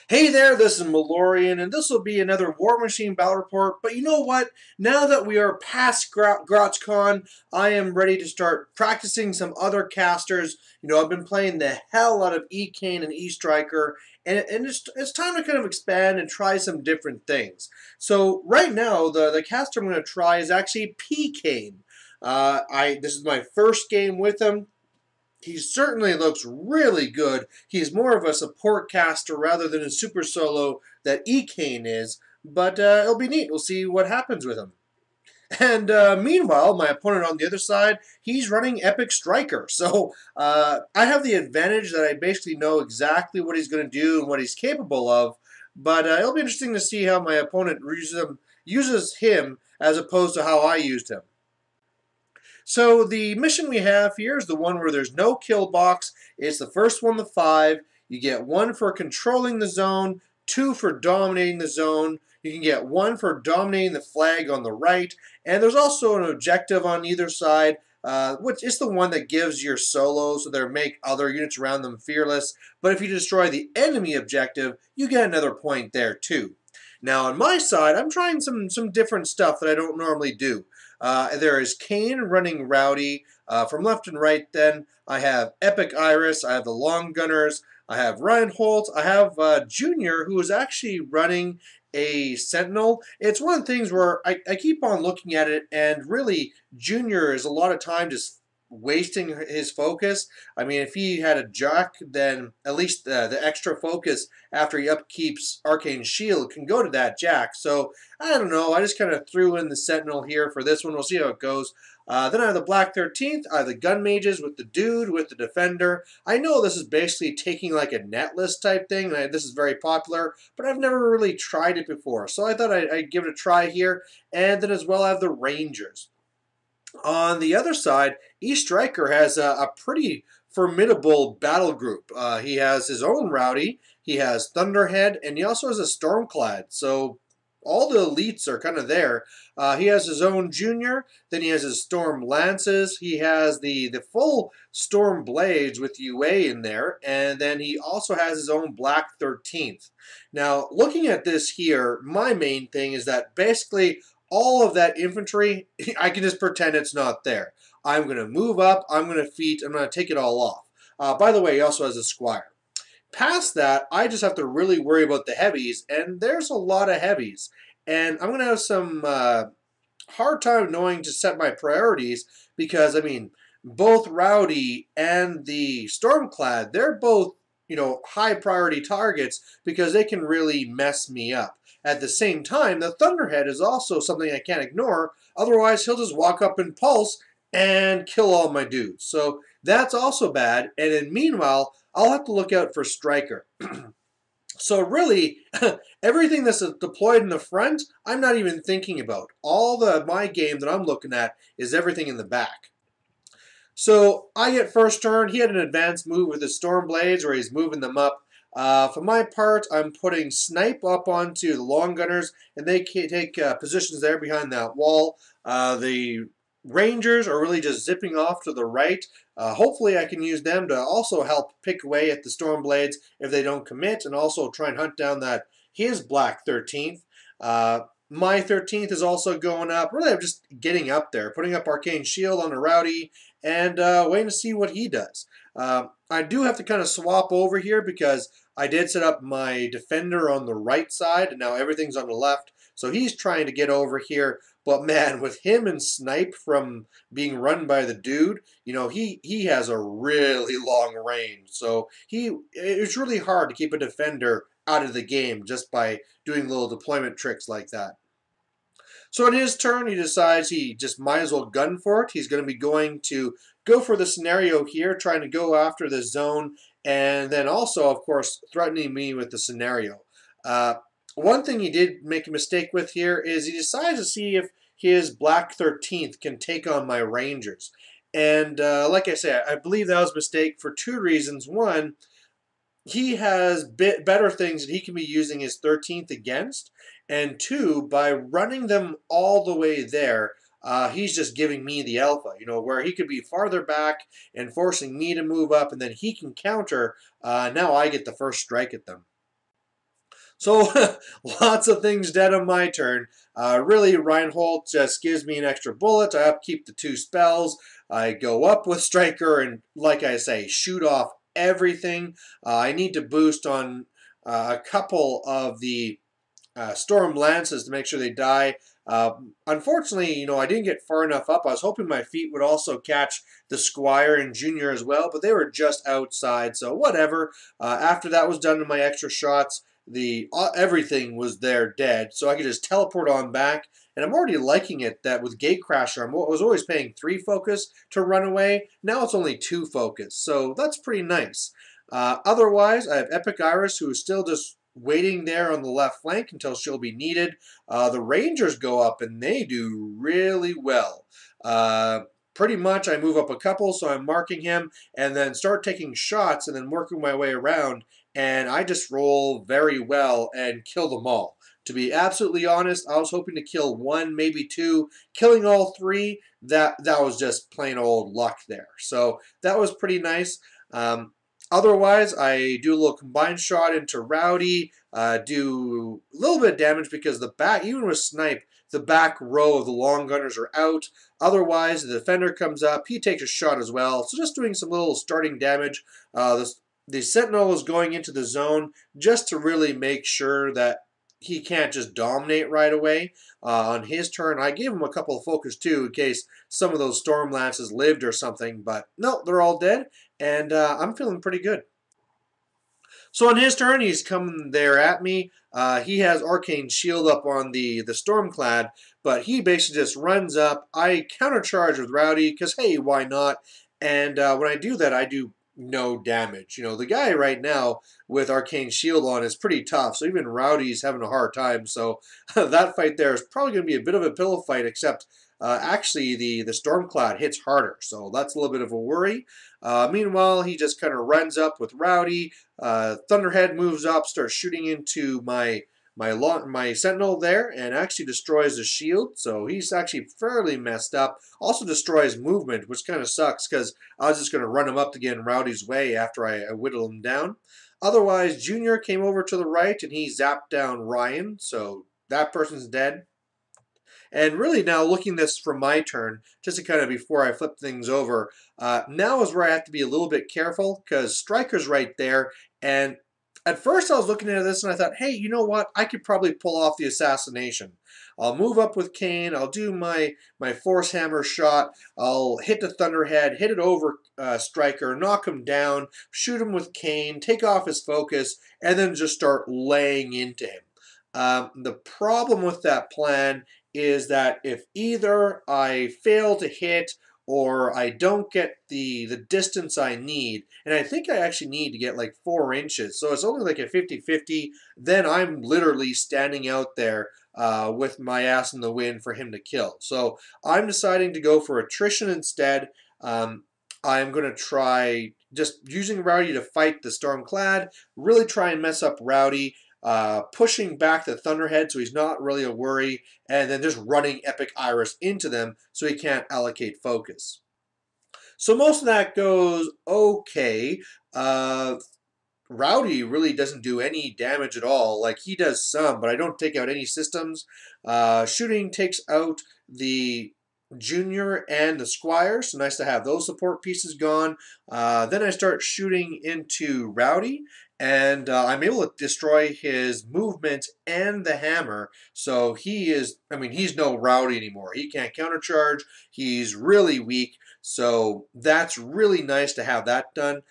Hey there, this is Malorian, and this will be another War Machine Battle Report. But you know what? Now that we are past GrotzCon, I am ready to start practicing some other casters. I've been playing the hell out of Caine and eStryker, and it's time to kind of expand and try some different things. Right now, the caster I'm going to try is actually Caine. This is my first game with him. He certainly looks really good. He's more of a support caster rather than a super solo that Caine is, but it'll be neat. We'll see what happens with him. And meanwhile, my opponent on the other side, he's running eStryker. So I have the advantage that I basically know exactly what he's going to do and what he's capable of, but it'll be interesting to see how my opponent uses him as opposed to how I used him. So the mission we have here is the one where there's no kill box. It's the first one to 5. You get 1 for controlling the zone, 2 for dominating the zone. You can get 1 for dominating the flag on the right. And there's also an objective on either side, which is the one that gives your solos so they make other units around them fearless. But if you destroy the enemy objective, you get another point there too. Now on my side, I'm trying some different stuff that I don't normally do. There is Caine running Rowdy. From left and right then, I have Epic Iris, I have the Long Gunners, I have Ryan Holt, I have Junior, who is actually running a Sentinel. It's one of the things where I keep on looking at it, and really, Junior is a lot of time just wasting his focus. I mean, if he had a Jack, then at least the extra focus after he upkeeps Arcane Shield can go to that Jack. So, I don't know. I just kind of threw in the Sentinel here for this one. We'll see how it goes. Then I have the Black 13th. I have the Gun Mages with the Dude, with the Defender. I know this is basically taking like a net list type thing. And this is very popular, but I've never really tried it before. So I thought I'd give it a try here. And then as well I have the Rangers. On the other side, eStryker has a pretty formidable battle group. He has his own Rowdy, he has Thunderhead, and he also has a Stormclad. So all the elites are kind of there. He has his own Junior, then he has his Storm Lances, he has the full Storm Blades with UA in there, and then he also has his own Black 13th. Now, looking at this here, my main thing is that basically all of that infantry, I can just pretend it's not there. I'm going to move up, I'm going to feat, I'm going to take it all off. By the way, he also has a Squire. Past that, I just have to really worry about the heavies, and there's a lot of heavies. And I'm going to have some hard time knowing to set my priorities because, I mean, both Rowdy and the Stormclad, they're both, high priority targets because they can really mess me up. At the same time, the Thunderhead is also something I can't ignore, otherwise he'll just walk up and pulse and kill all my dudes. So that's also bad, and then meanwhile, I'll have to look out for Striker. So really, everything that's deployed in the front, I'm not even thinking about. All my game that I'm looking at is everything in the back. So I get first turn. He had an advanced move with his Stormblades where he's moving them up. For my part, I'm putting Snipe up onto the Long Gunners, and they can take positions there behind that wall. The Rangers are really just zipping off to the right. Hopefully I can use them to also help pick away at the Stormblades if they don't commit, and also try and hunt down his Black 13th. My 13th is also going up. Really, I'm just getting up there, putting up Arcane Shield on the Rowdy, and waiting to see what he does. I do have to kind of swap over here because I did set up my Defender on the right side, and now everything's on the left. So he's trying to get over here. But man, with him and Snipe from being run by the Dude, he has a really long range. So it's really hard to keep a Defender out of the game just by doing little deployment tricks like that. So on his turn, he decides he just might as well gun for it. He's going to be going to go for the scenario here, trying to go after the zone, and then also, of course, threatening me with the scenario. One thing he did make a mistake with here is he decides to see if his Black 13th can take on my Rangers. And like I said, I believe that was a mistake for 2 reasons. One, he has better things that he can be using his 13th against. And 2, by running them all the way there, he's just giving me the alpha, where he could be farther back and forcing me to move up, and then he can counter. Now I get the first strike at them. So lots of things dead on my turn. Really, Reinhold just gives me an extra bullet. I upkeep the 2 spells. I go up with Striker and, like I say, shoot off everything. I need to boost on a couple of the Storm Lances to make sure they die. Unfortunately, I didn't get far enough up. I was hoping my feet would also catch the Squire and Junior as well, but they were just outside, so whatever. After that was done in my extra shots, everything was there dead, so I could just teleport on back. And I'm already liking it that with Gatecrasher, I was always paying 3 focus to run away. Now it's only 2 focus, so that's pretty nice. Otherwise, I have Epic Iris, who is still just waiting there on the left flank until she'll be needed. The Rangers go up, and they do really well. Pretty much I move up a couple, so I'm marking him, and then start taking shots, and then working my way around, and I just roll very well and kill them all. To be absolutely honest, I was hoping to kill 1, maybe 2. Killing all 3, that was just plain old luck there. So that was pretty nice. Otherwise, I do a little combined shot into Rowdy, do a little bit of damage because the back, even with Snipe, the back row of the long gunners are out. Otherwise, the defender comes up, he takes a shot as well. So just doing some little starting damage. The Sentinel is going into the zone just to really make sure that he can't just dominate right away. On his turn, I gave him a couple of focus too in case some of those Storm Lances lived or something, but no, they're all dead, and I'm feeling pretty good. So on his turn, he's coming there at me. He has Arcane Shield up on the Stormclad, but he basically just runs up. I countercharge with Rowdy because, hey, why not? And when I do that, I do no damage. The guy right now with Arcane Shield on is pretty tough, so even Rowdy's having a hard time. So that fight there is probably going to be a bit of a pillow fight, except actually the Stormclad hits harder, so that's a little bit of a worry. Meanwhile, he just kind of runs up with Rowdy. Thunderhead moves up, starts shooting into my Sentinel there, and actually destroys the shield, so he's actually fairly messed up. Also destroys movement, which kind of sucks, because I was just going to run him up to get in Rowdy's way after I whittle him down. Otherwise, Junior came over to the right, and he zapped down Ryan, so that person's dead. And really now, looking this from my turn, just to kind of before I flip things over, now is where I have to be a little bit careful, because Striker's right there, and at first I was looking at this and I thought, hey, you know what? I could probably pull off the assassination. I'll move up with Caine, I'll do my Force Hammer shot, I'll hit the Thunderhead, hit it over Striker, knock him down, shoot him with Caine, take off his focus, and then just start laying into him. The problem with that plan is that if either I fail to hit or I don't get the distance I need, and I think I actually need to get like 4 inches, so it's only like a 50-50, then I'm literally standing out there with my ass in the wind for him to kill. So I'm deciding to go for attrition instead. I'm going to try just using Rowdy to fight the Stormclad, really try and mess up Rowdy, pushing back the Thunderhead so he's not really a worry, and then just running Epic Iris into them so he can't allocate focus. So most of that goes okay. Rowdy really doesn't do any damage at all. Like, he does some, but I don't take out any systems. Shooting takes out the Junior and the Squire, so nice to have those support pieces gone. Then I start shooting into Rowdy, and I'm able to destroy his movement and the hammer. So he's no Rowdy anymore. He can't countercharge. He's really weak. So that's really nice to have that done.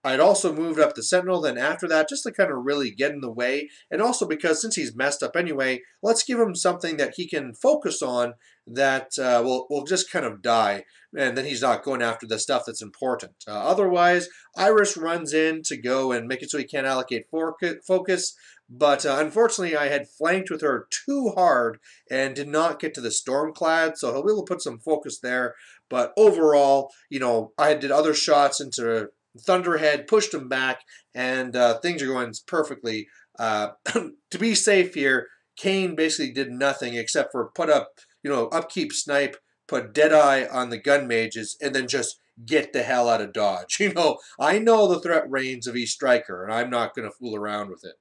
I'd also moved up the Sentinel then after that just to kind of really get in the way. And also because since he's messed up anyway, let's give him something that he can focus on that will just kind of die. And then he's not going after the stuff that's important. Otherwise, Iris runs in to go and make it so he can't allocate focus. But unfortunately, I had flanked with her too hard and did not get to the Stormclad. So he'll be able to put some focus there. But overall, I did other shots into Thunderhead, pushed him back, and things are going perfectly. To be safe here, Caine basically did nothing except for put up, upkeep snipe, put Deadeye on the gun mages, and then just get the hell out of dodge. I know the threat range of eStryker, and I'm not going to fool around with it.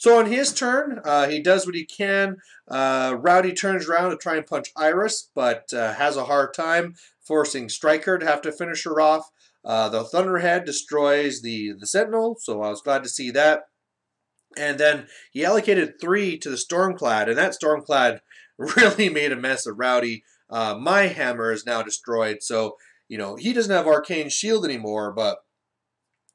So on his turn, he does what he can. Rowdy turns around to try and punch Iris, but has a hard time, forcing eStryker to have to finish her off. The Thunderhead destroys the Sentinel, so I was glad to see that. And then he allocated 3 to the Stormclad, and that Stormclad really made a mess of Rowdy. My hammer is now destroyed, so he doesn't have Arcane Shield anymore, but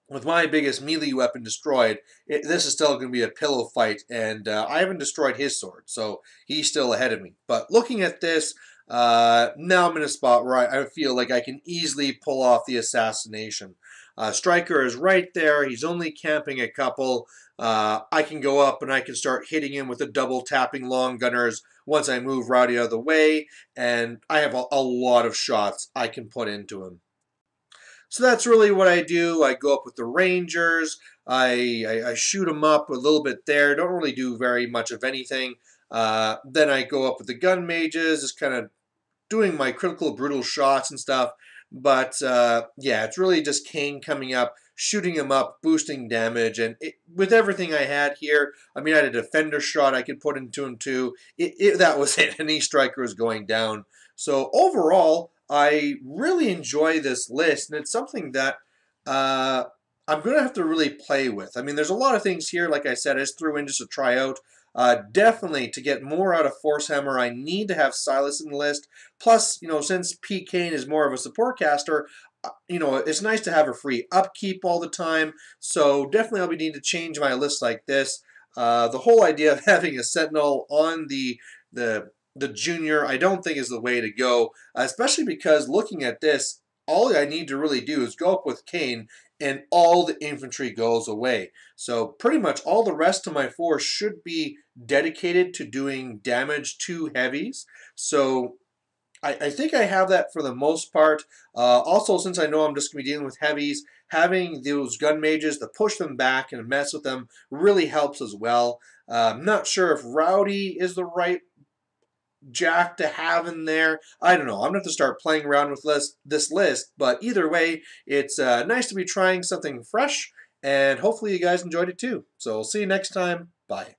with my biggest melee weapon destroyed, this is still going to be a pillow fight, and I haven't destroyed his sword, so he's still ahead of me. But looking at this, now I'm in a spot where I feel like I can easily pull off the assassination. EStryker is right there. He's only camping a couple. I can go up and I can start hitting him with the double tapping long gunners once I move Rowdy out of the way, and I have a lot of shots I can put into him. So that's really what I do. I go up with the Rangers. I shoot them up a little bit there. Don't really do very much of anything. Then I go up with the Gun Mages, just kind of doing my critical brutal shots and stuff. But yeah, it's really just Caine coming up, shooting him up, boosting damage. And with everything I had here, I mean, I had a defender shot I could put into him too. That was it. And eStryker was going down. So overall, I really enjoy this list, and it's something that I'm going to have to really play with. I mean, there's a lot of things here, like I said, I just threw in just to try out. Definitely, to get more out of Force Hammer, I need to have Silas in the list. Plus, since Caine is more of a support caster, it's nice to have a free upkeep all the time. So definitely I'll be needing to change my list like this. The whole idea of having a Sentinel on the junior, I don't think is the way to go, especially because looking at this, all I need to really do is go up with Caine and all the infantry goes away. So pretty much all the rest of my force should be dedicated to doing damage to heavies. So I think I have that for the most part. Also, since I know I'm just going to be dealing with heavies, having those gun mages to push them back and mess with them really helps as well. I'm not sure if Rowdy is the right Jack to have in there. I don't know. I'm going to have to start playing around with this list, but either way, it's nice to be trying something fresh, and hopefully you guys enjoyed it too. So see you next time. Bye.